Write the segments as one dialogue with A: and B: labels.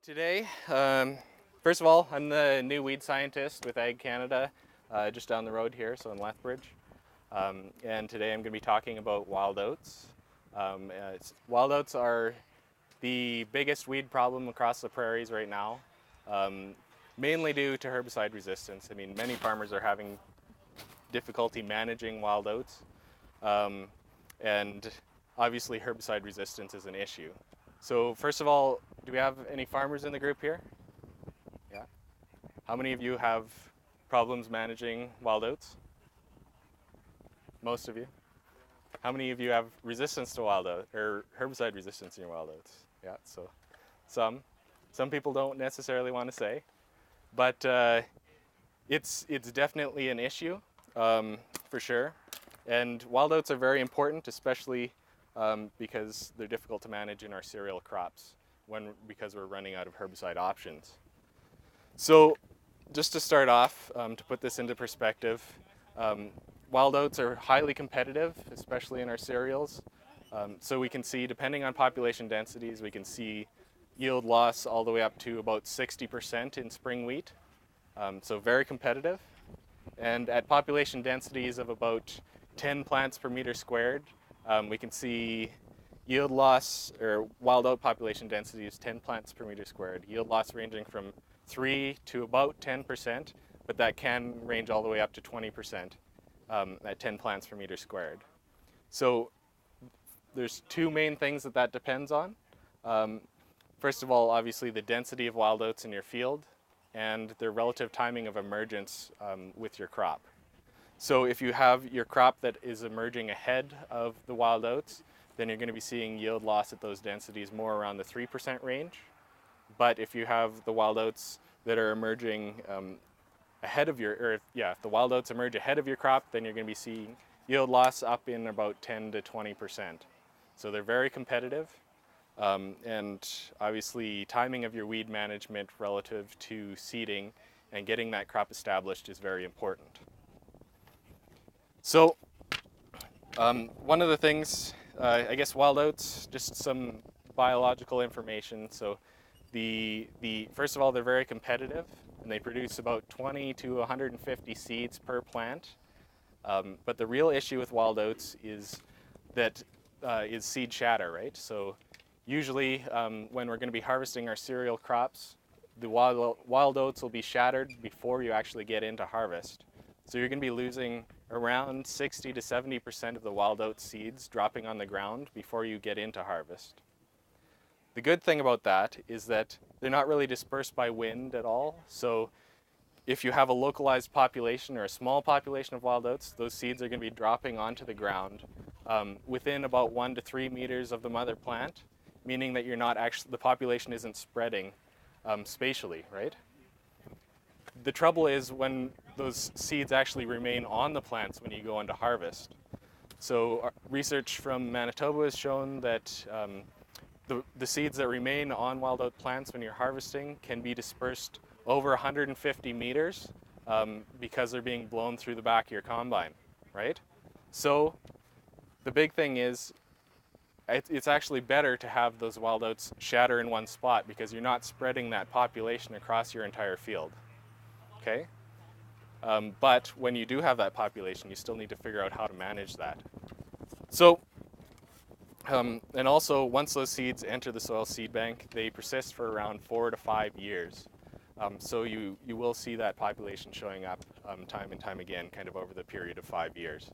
A: Today, first of all, I'm the new weed scientist with Ag Canada, just down the road here, so in Lethbridge. And today I'm going to be talking about wild oats. Wild oats are the biggest weed problem across the prairies right now, mainly due to herbicide resistance. I mean, many farmers are having difficulty managing wild oats, and obviously herbicide resistance is an issue. So first of all, do we have any farmers in the group here? Yeah. How many of you have problems managing wild oats? Most of you. How many of you have resistance to wild oat or herbicide resistance in your wild oats? Yeah, so some. Some people don't necessarily want to say, but it's definitely an issue for sure. And wild oats are very important, especially because they're difficult to manage in our cereal crops because we're running out of herbicide options. So just to start off, to put this into perspective, wild oats are highly competitive, especially in our cereals. So we can see, depending on population densities, we can see yield loss all the way up to about 60% in spring wheat. So very competitive. And at population densities of about 10 plants per meter squared, we can see yield loss, or wild oat population density is 10 plants per meter squared. Yield loss ranging from 3 to about 10%, but that can range all the way up to 20% at 10 plants per meter squared. So there's two main things that depends on. First of all, obviously the density of wild oats in your field and the relative timing of emergence with your crop. So if you have your crop that is emerging ahead of the wild oats, then you're going to be seeing yield loss at those densities more around the 3% range. But if you have the wild oats that are emerging ahead of if the wild oats emerge ahead of your crop, then you're going to be seeing yield loss up in about 10 to 20%. So they're very competitive. And obviously timing of your weed management relative to seeding and getting that crop established is very important. So one of the things, I guess wild oats, just some biological information. So first of all, they're very competitive and they produce about 20 to 150 seeds per plant. But the real issue with wild oats is seed shatter, right? So usually when we're going to be harvesting our cereal crops, the wild oats will be shattered before you actually get into harvest. So you're going to be losing around 60 to 70% of the wild oat seeds dropping on the ground before you get into harvest. The good thing about that is that they're not really dispersed by wind at all. So if you have a localized population or a small population of wild oats, those seeds are going to be dropping onto the ground within about 1 to 3 meters of the mother plant, meaning that the population isn't spreading spatially, right? The trouble is when those seeds actually remain on the plants when you go into harvest. So research from Manitoba has shown that the seeds that remain on wild oat plants when you're harvesting can be dispersed over 150 meters because they're being blown through the back of your combine, right? So the big thing is it's actually better to have those wild oats shatter in one spot because you're not spreading that population across your entire field. Okay? But when you do have that population, you still need to figure out how to manage that. So, and also once those seeds enter the soil seed bank, they persist for around 4 to 5 years. So you will see that population showing up time and time again, kind of over the period of 5 years.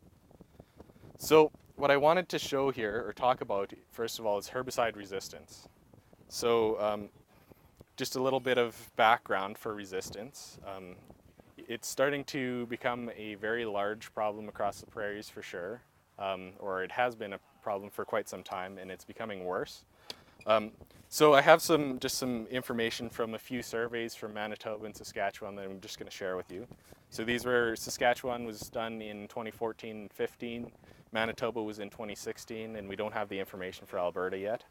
A: So what I wanted to show here, or talk about, first of all, is herbicide resistance. So just a little bit of background for resistance. It's starting to become a very large problem across the prairies for sure, or it has been a problem for quite some time, and it's becoming worse. So I have some information from a few surveys from Manitoba and Saskatchewan that I'm just going to share with you. So Saskatchewan was done in 2014 and 15, Manitoba was in 2016, and we don't have the information for Alberta yet.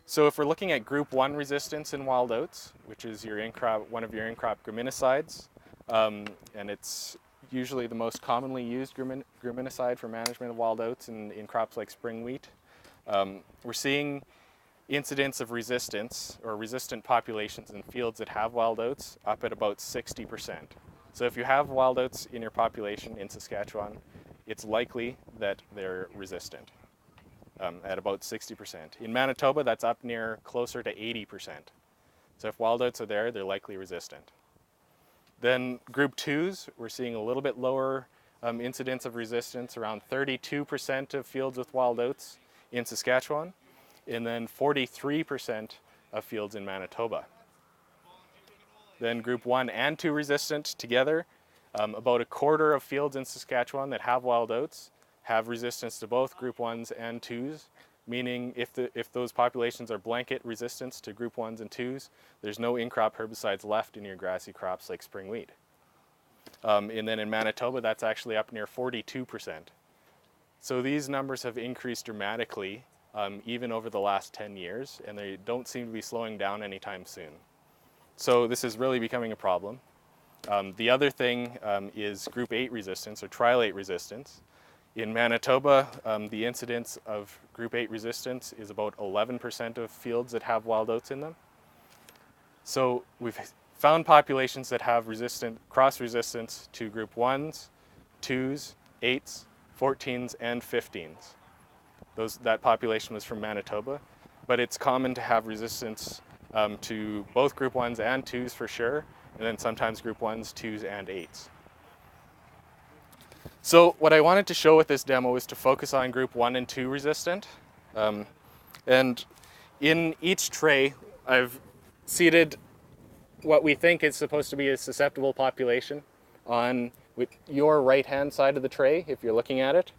A: So if we're looking at group 1 resistance in wild oats, which is one of your in-crop graminicides, and it's usually the most commonly used graminicide for management of wild oats in crops like spring wheat, we're seeing incidence of resistance or resistant populations in fields that have wild oats up at about 60%. So if you have wild oats in your population in Saskatchewan, it's likely that they're resistant at about 60%. In Manitoba, that's up near closer to 80%. So if wild oats are there, they're likely resistant. Then group 2s, we're seeing a little bit lower incidence of resistance, around 32% of fields with wild oats in Saskatchewan, and then 43% of fields in Manitoba. Then group 1 and 2 resistant together, about a quarter of fields in Saskatchewan that have wild oats have resistance to both group 1s and 2s, meaning if those populations are blanket resistance to group 1s and 2s, there's no in-crop herbicides left in your grassy crops like spring wheat. And then in Manitoba, that's actually up near 42%. So these numbers have increased dramatically even over the last 10 years, and they don't seem to be slowing down anytime soon. So this is really becoming a problem. The other thing is group 8 resistance or trilate resistance. In Manitoba, the incidence of group 8 resistance is about 11% of fields that have wild oats in them. So we've found populations that have cross resistance to group 1s, 2s, 8s, 14s, and 15s. That population was from Manitoba, but it's common to have resistance to both group 1s and 2s for sure, and then sometimes group 1s, 2s, and 8s. So what I wanted to show with this demo is to focus on group 1 and 2 resistant. And in each tray, I've seeded what we think is supposed to be a susceptible population on with your right-hand side of the tray, if you're looking at it.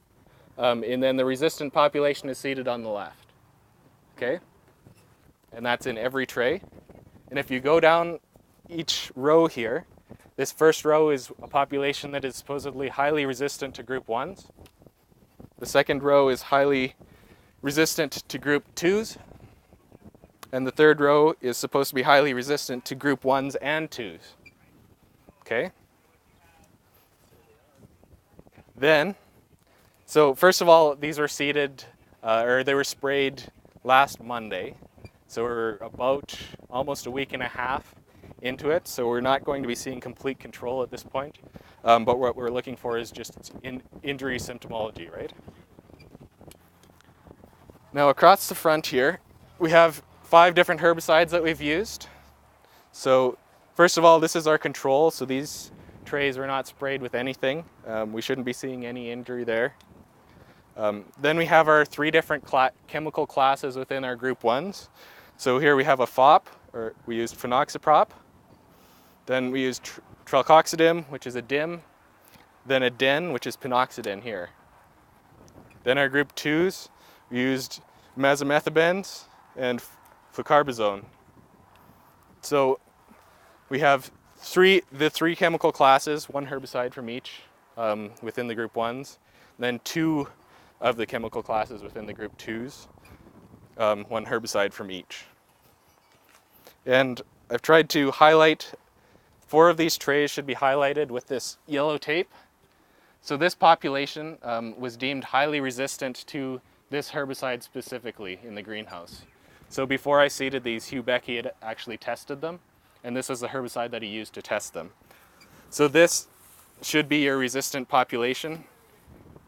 A: And then the resistant population is seeded on the left. Okay? And that's in every tray. And if you go down each row here, this first row is a population that is supposedly highly resistant to group 1s. The second row is highly resistant to group 2s. And the third row is supposed to be highly resistant to group 1s and 2s. Okay? Then, so first of all, these were seeded, or they were sprayed last Monday. So we're about almost a week and a half into it, so we're not going to be seeing complete control at this point. But what we're looking for is just injury symptomology, right? Now across the front here, we have 5 different herbicides that we've used. So first of all, this is our control. So these trays were not sprayed with anything. We shouldn't be seeing any injury there. Then we have our 3 different chemical classes within our group 1s. So here we have a FOP, or we used phenoxyprop. Then we used tralcoxidin, which is a DIM. Then a DEN, which is pinoxidin here. Then our group 2s, we used mazomethabenz and flucarbazone. So we have the three chemical classes, 1 herbicide from each within the group 1s, then 2 of the chemical classes within the group 2s, 1 herbicide from each. And I've tried to highlight 4 of these trays should be highlighted with this yellow tape. So this population was deemed highly resistant to this herbicide specifically in the greenhouse. So before I seeded these, Hugh Becky had actually tested them, and this is the herbicide that he used to test them. So this should be your resistant population.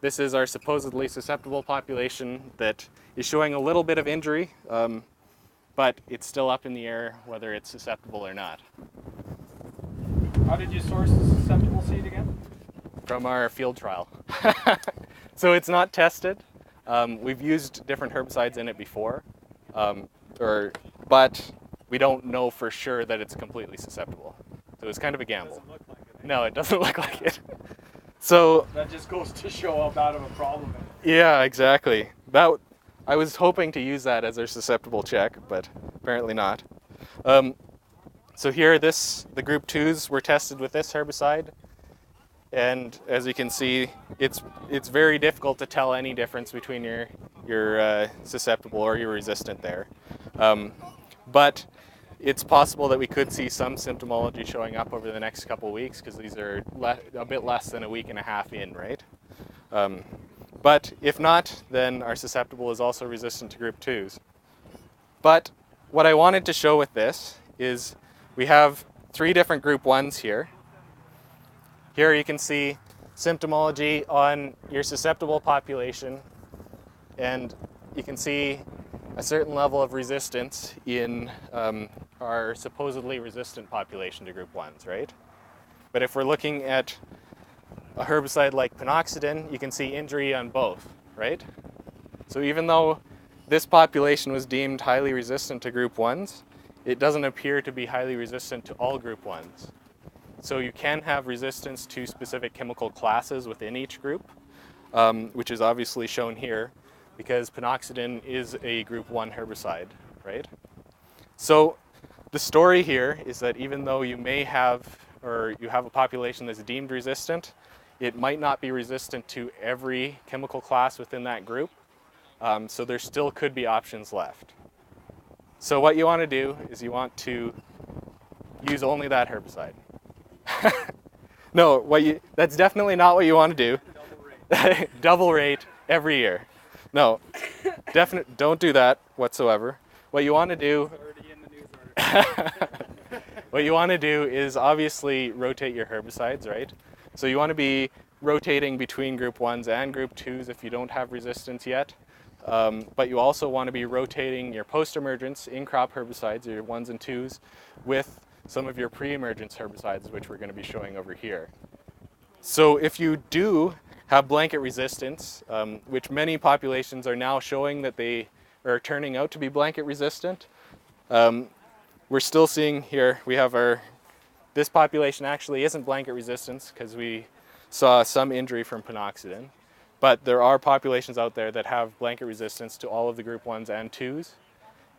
A: This is our supposedly susceptible population that is showing a little bit of injury, but it's still up in the air whether it's susceptible or not.
B: How did you source the susceptible seed again?
A: From our field trial. So it's not tested. We've used different herbicides in it before, but we don't know for sure that it's completely susceptible. So it's kind of a gamble.
B: Doesn't look like it.
A: No, it doesn't look like it. So
B: that just goes to show how bad of a problem it is.
A: Yeah, exactly. I was hoping to use that as our susceptible check, but apparently not. So here, the group 2s were tested with this herbicide, and as you can see, it's very difficult to tell any difference between your susceptible or your resistant there. But it's possible that we could see some symptomology showing up over the next couple weeks because these are a bit less than a week and a half in, right? But if not, then our susceptible is also resistant to group 2s. But what I wanted to show with this is we have 3 different group 1s here. Here you can see symptomology on your susceptible population, and you can see a certain level of resistance in our supposedly resistant population to group 1s, right? But if we're looking at a herbicide like pinoxidin, you can see injury on both, right? So even though this population was deemed highly resistant to group 1s, it doesn't appear to be highly resistant to all group 1s. So you can have resistance to specific chemical classes within each group, which is obviously shown here because pinoxidin is a group 1 herbicide, right? So the story here is that even though you may have, or you have a population that's deemed resistant, it might not be resistant to every chemical class within that group. So there still could be options left. So what you want to do is you want to use only that herbicide. No, that's definitely not what you want to do. Double rate every year. No, don't do that whatsoever. What you want to do what you want to do is obviously rotate your herbicides, right? So you want to be rotating between group 1s and group 2s if you don't have resistance yet. But you also want to be rotating your post-emergence in-crop herbicides, your 1s and 2s, with some of your pre-emergence herbicides, which we're going to be showing over here. So if you do have blanket resistance, which many populations are now showing that they are turning out to be blanket resistant, we're still seeing here, we have this population actually isn't blanket resistance because we saw some injury from pinoxidin, but there are populations out there that have blanket resistance to all of the group 1s and 2s.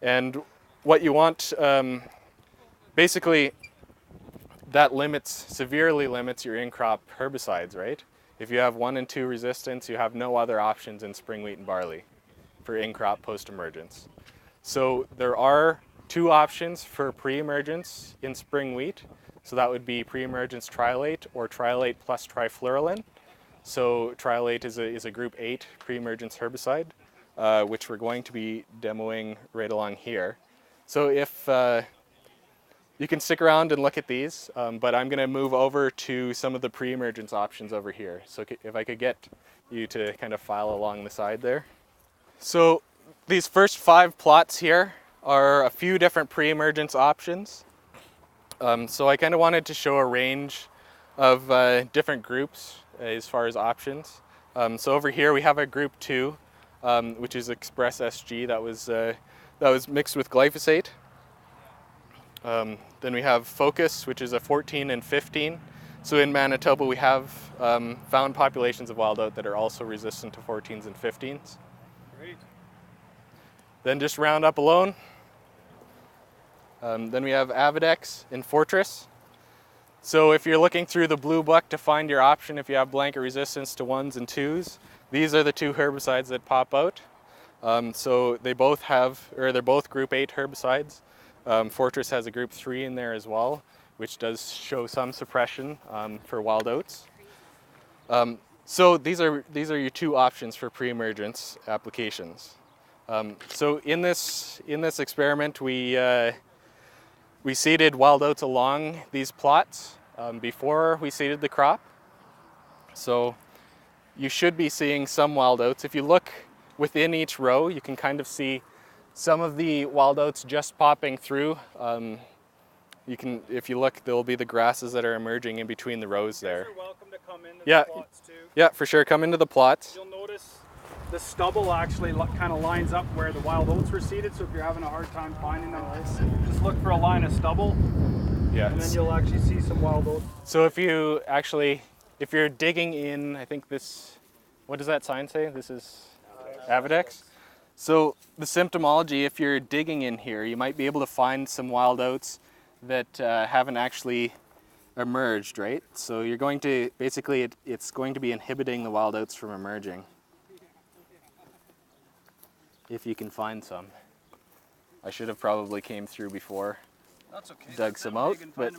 A: And what you want, basically, that severely limits your in-crop herbicides, right? If you have 1 and 2 resistance, you have no other options in spring wheat and barley for in-crop post-emergence. So there are 2 options for pre-emergence in spring wheat. So that would be Preemergence triolate or triolate plus trifluralin. So triolate is a group 8 pre-emergence herbicide, which we're going to be demoing right along here. So if you can stick around and look at these, but I'm going to move over to some of the pre-emergence options over here. So if I could get you to kind of file along the side there. So these first 5 plots here are a few different pre-emergence options. So I kind of wanted to show a range of different groups as far as options. So over here we have a group 2, which is Express SG that was mixed with glyphosate. Then we have Focus, which is a 14 and 15. So in Manitoba we have found populations of wild oat that are also resistant to 14s and 15s.
B: Great.
A: Then just Roundup alone. Then we have Avidex and Fortress. So if you're looking through the blue book to find your option, if you have blanket resistance to 1s and 2s, these are the 2 herbicides that pop out. So they're both group 8 herbicides. Fortress has a group 3 in there as well, which does show some suppression for wild oats. So these are your 2 options for pre-emergence applications. So in this experiment, we seeded wild oats along these plots before we seeded the crop. So you should be seeing some wild oats. If you look within each row, you can kind of see some of the wild oats just popping through. If you look, there'll be the grasses that are emerging in between the rows there.
B: You're welcome to come into
A: Yeah.
B: the plots too.
A: Yeah, for sure. Come into the plots.
B: You'll notice the stubble actually kind of lines up where the wild oats were seeded, so if you're having a hard time finding them, just look for a line of stubble,
A: Yeah.
B: and then you'll actually see some wild oats.
A: So if you're digging in, I think this, what does that sign say? This is Avidex. So the symptomology, if you're digging in here, you might be able to find some wild oats that haven't actually emerged, right? So you're going to, basically it's going to be inhibiting the wild oats from emerging. If you can find some. I should have probably came through before.
B: That's okay.
A: Dug some out, but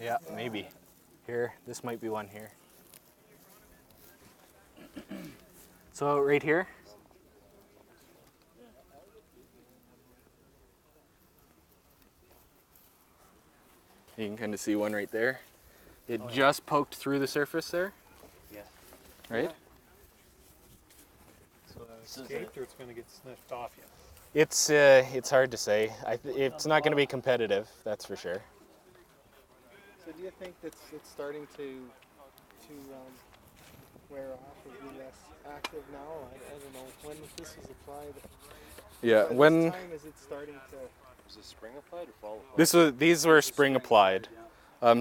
A: Yeah, maybe. Here, this might be one here. So right here. You can kind of see one right there. It just poked through the surface there.
C: Yeah.
A: Right?
C: So it's escaped or it's going to get sniffed off you?
A: It's hard to say. It's not going to be competitive, that's for sure.
D: So do you think that it's starting to wear off or be less active now? I don't know. When this was applied,
A: Yeah,
D: by
A: when
D: this time is it starting to?
E: Was this spring applied or fall applied?
A: these were spring applied.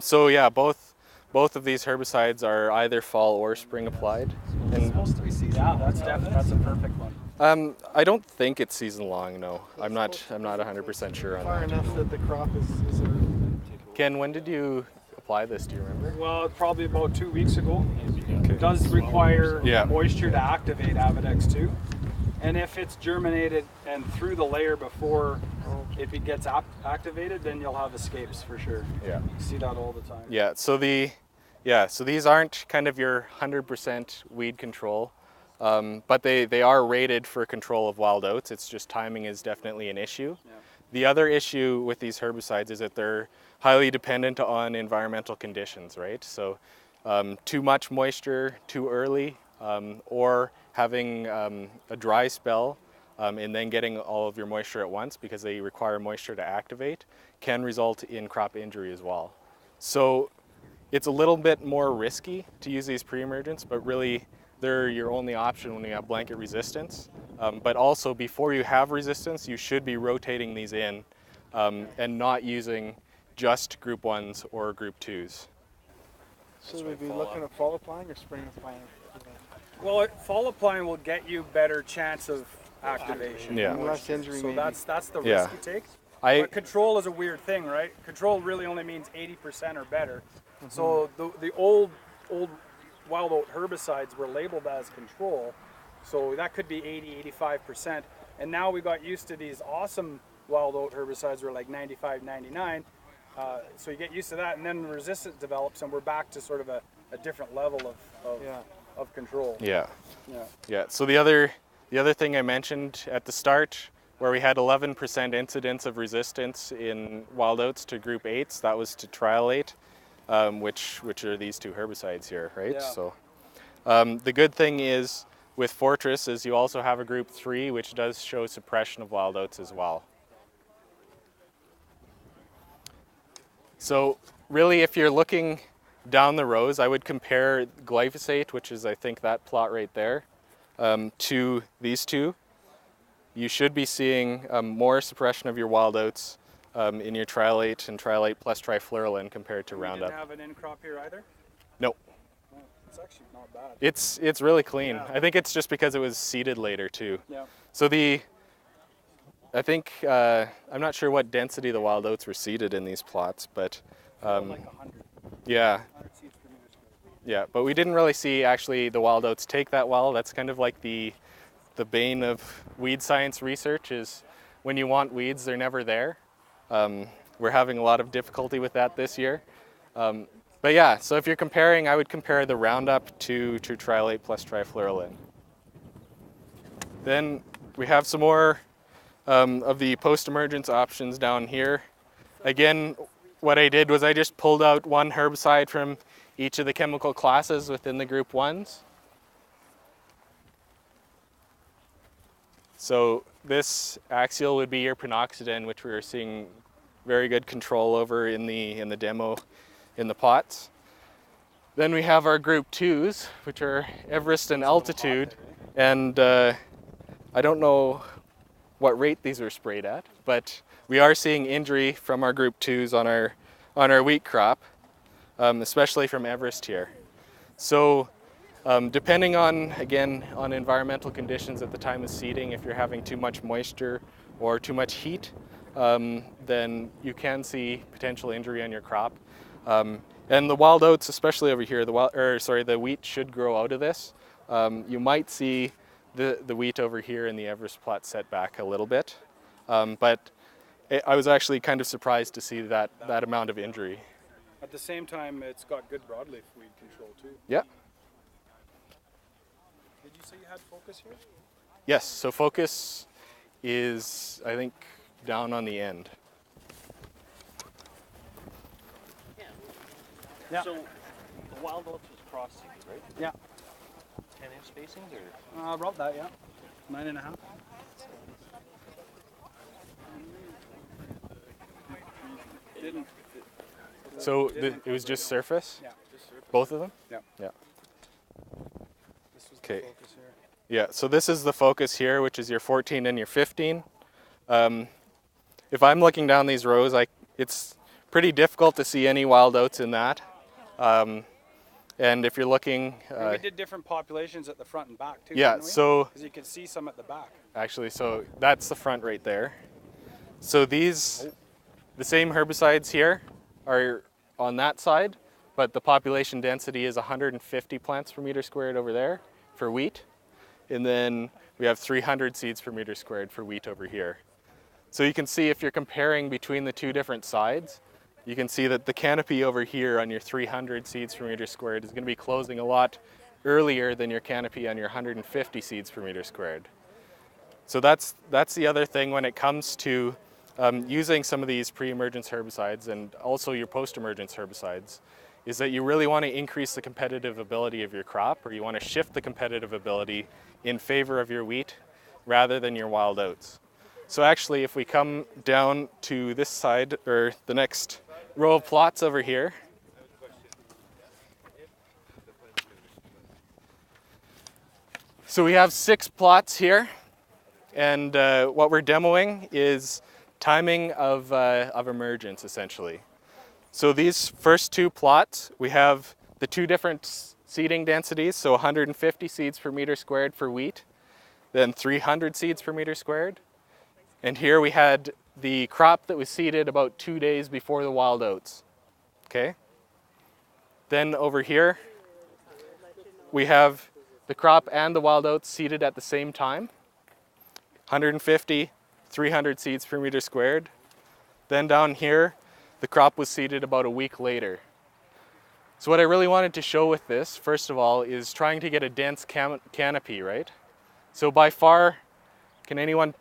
A: So yeah, both of these herbicides are either fall or spring applied. And
B: Supposed to be season. Yeah, that's a perfect one.
A: I don't think it's season long. No, I'm not 100% sure on
D: Far
A: that.
D: enough that the crop is
A: Ken, when did you apply this? Do you remember?
B: Well, probably about 2 weeks ago. It does require
A: Yeah.
B: moisture to activate Avidex 2. And if it's germinated and through the layer before it gets activated, then you'll have escapes for sure.
A: Yeah.
B: You see that all the time.
A: Yeah. So these aren't kind of your 100% weed control, but they are rated for control of wild oats. It's just timing is definitely an issue.
B: Yeah.
A: The other issue with these herbicides is that they're highly dependent on environmental conditions, right? So too much moisture too early, or having a dry spell and then getting all of your moisture at once because they require moisture to activate can result in crop injury as well. So it's a little bit more risky to use these pre-emergents, but really they're your only option when you have blanket resistance. But also before you have resistance, you should be rotating these in and not using just group 1s or group 2s.
D: Should we be looking at fall applying or spring applying?
B: Well, fall applying will get you better chance of activation.
A: Yeah.
D: And less injury
B: So
D: maybe.
B: that's the
A: Yeah.
B: risk you take.
A: I
B: But control is a weird thing, right? Control really only means 80% or better. So the old wild oat herbicides were labeled as control, so that could be 80, 85%. And now we got used to these awesome wild oat herbicides were like 95, 99. So you get used to that, and then resistance develops, and we're back to sort of a different level of control.
A: yeah.
B: Yeah.
A: Yeah, so the other thing I mentioned at the start, where we had 11% incidence of resistance in wild oats to group 8s, that was to trialate, which are these two herbicides here, right?
B: Yeah.
A: So the good thing is with Fortress is you also have a group 3, which does show suppression of wild oats as well. So really, if you're looking down the rows, I would compare glyphosate, which is I think that plot right there, to these two. You should be seeing more suppression of your wild oats in your trialate and trialate plus trifluralin compared to
B: We
A: Roundup.
B: didn't have an in crop here either.
A: No,
B: Oh, it's actually not bad.
A: it's really clean.
B: Yeah.
A: I think it's just because it was seeded later too.
B: Yeah.
A: So I think I'm not sure what density the wild oats were seeded in these plots, but
B: Like 100.
A: yeah.
B: 100 seeds per meter squared.
A: Yeah, but we didn't really see actually the wild oats take that well. That's kind of like the bane of weed science research is when you want weeds, they're never there. We're having a lot of difficulty with that this year. But yeah, so if you're comparing, I would compare the Roundup to trialate plus trifluralin. Then we have some more of the post-emergence options down here. Again, what I did was I just pulled out one herbicide from each of the chemical classes within the group 1s. So this axial would be your pinoxidin, which we were seeing very good control over in the demo in the pots. Then we have our group 2s, which are Everest and Altitude, and I don't know what rate these were sprayed at, but we are seeing injury from our group 2s on our wheat crop, especially from Everest here. So depending on environmental conditions at the time of seeding, if you're having too much moisture or too much heat, then you can see potential injury on your crop. And the wild oats, especially over here, the wheat should grow out of this. You might see the wheat over here in the Everest plot set back a little bit, but I was actually kind of surprised to see that amount of injury.
B: At the same time, it's got good broadleaf weed control too.
A: Yeah.
B: Did you say you had focus here?
A: Yes, so focus is, I think, down on the end.
B: Yeah.
E: So, the Wild Oats was cross seeded, right?
B: Yeah.
E: 10-inch spacings or?
B: About that, yeah. 9.5. Didn't.
A: So it was just surface?
B: Yeah, just surface.
A: Both of them?
B: Yeah.
A: Yeah.
B: This was
A: Okay.
B: the focus here.
A: Yeah, so this is the focus here, which is your 14 and your 15. If I'm looking down these rows, it's pretty difficult to see any wild oats in that. And if you're looking...
B: And we did different populations at the front and back too,
A: yeah,
B: didn't we?
A: so...
B: Because you could see some at the back.
A: Actually, so that's the front right there. So these, the same herbicides here are on that side, but the population density is 150 plants per meter squared over there for wheat. And then we have 300 seeds per meter squared for wheat over here. So you can see if you're comparing between the two different sides, you can see that the canopy over here on your 300 seeds per meter squared is going to be closing a lot earlier than your canopy on your 150 seeds per meter squared. So that's the other thing when it comes to using some of these pre-emergence herbicides and also your post-emergence herbicides, is that you really want to increase the competitive ability of your crop, or you want to shift the competitive ability in favor of your wheat rather than your wild oats. So actually, if we come down to this side, or the next row of plots over here, so we have 6 plots here, and what we're demoing is timing of emergence, essentially. So these first 2 plots, we have the 2 different seeding densities, so 150 seeds per meter squared for wheat, then 300 seeds per meter squared. And here we had the crop that was seeded about 2 days before the wild oats. Okay? Then over here, we have the crop and the wild oats seeded at the same time. 150, 300 seeds per meter squared. Then down here, the crop was seeded about a week later. So what I really wanted to show with this, first of all, is trying to get a dense canopy, right? So by far, can anyone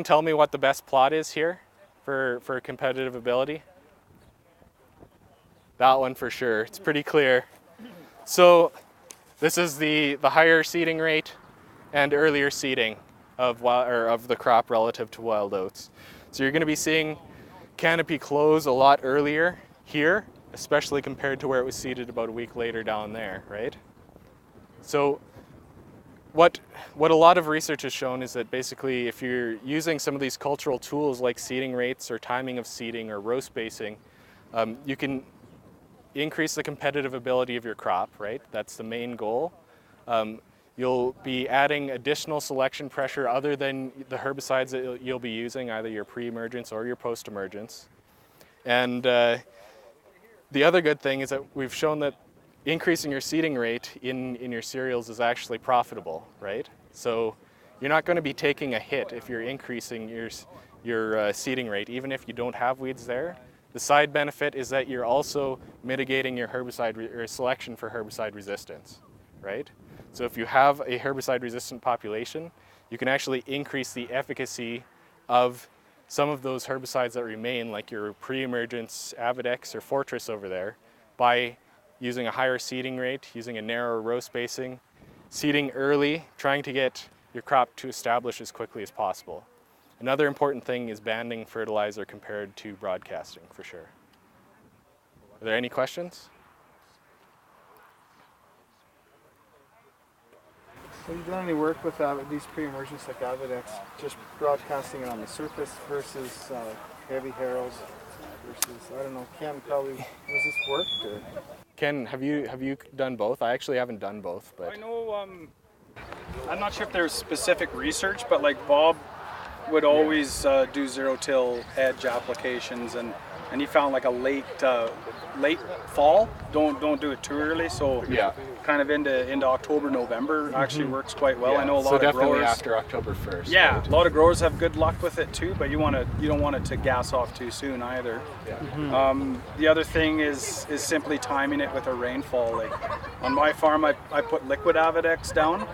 A: tell me what the best plot is here for competitive ability? That one for sure, it's pretty clear. So this is the higher seeding rate and earlier seeding of the crop relative to wild oats. So you're going to be seeing canopy close a lot earlier here, especially compared to where it was seeded about a week later down there, right? So what a lot of research has shown is that basically if you're using some of these cultural tools like seeding rates or timing of seeding or row spacing, you can increase the competitive ability of your crop, right? That's the main goal. You'll be adding additional selection pressure other than the herbicides that you'll be using, either your pre-emergence or your post-emergence. And the other good thing is that we've shown that increasing your seeding rate in your cereals is actually profitable, right? So you're not going to be taking a hit if you're increasing your seeding rate, even if you don't have weeds there. The side benefit is that you're also mitigating your herbicide or selection for herbicide resistance, right? So if you have a herbicide-resistant population, you can actually increase the efficacy of some of those herbicides that remain, like your pre-emergence Avidex or Fortress over there, by using a higher seeding rate, using a narrower row spacing, seeding early, trying to get your crop to establish as quickly as possible. Another important thing is banding fertilizer compared to broadcasting, for sure. Are there any questions?
D: Have you done any work with these pre-emergents like Avidex, just broadcasting it on the surface versus heavy harrows versus, I don't know, Ken probably, was this work? Or?
A: Ken, have you done both? I actually haven't done both, but
B: I know, I'm not sure if there's specific research, but like Bob would always do zero-till edge applications and and he found like a late fall. Don't do it too early. So
A: Yeah.
B: kind of into October, November actually works quite well.
A: Yeah,
B: I know a lot
A: so
B: of
A: definitely
B: growers.
A: after October 1st.
B: Yeah,
A: right?
B: a lot of growers have good luck with it too, but you don't want it to gas off too soon either.
A: Yeah.
B: The other thing is simply timing it with a rainfall. Like on my farm, I put liquid Avedex down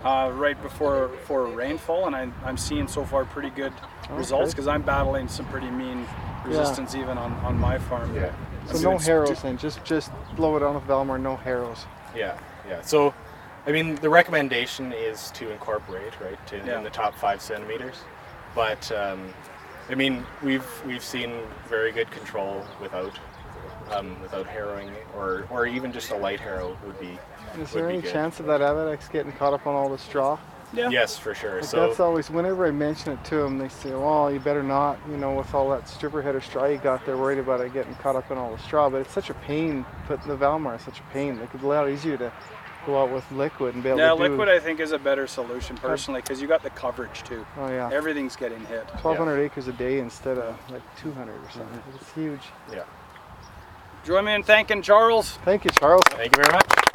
B: right before a rainfall, and I'm seeing so far pretty good results because I'm battling some pretty mean resistance even on my farm.
A: Yeah.
D: So no harrows then, just blow it on with Valmar, no harrows.
A: Yeah, yeah. So, I mean, the recommendation is to incorporate, right, in the top 5 centimeters. But, I mean, we've seen very good control without harrowing, or even just a light harrow would be.
D: Is there any chance of that Avedex getting caught up on all the straw?
B: Yeah.
A: Yes, for sure.
D: Like
A: So
D: that's always, whenever I mention it to them, they say, well, you better not, you know, with all that stripper header straw you got, they're worried about it getting caught up in all the straw. But it's such a pain, putting the Valmar is such a pain. Like, it's a lot easier to go out with liquid and be able to do.
B: Liquid I think is a better solution personally because you got the coverage too.
D: Oh yeah.
B: Everything's getting hit.
D: 1,200 acres a day instead of like 200 or something. It's huge.
A: yeah.
B: Join me in thanking Charles.
D: Thank you, Charles.
A: Thank you very much.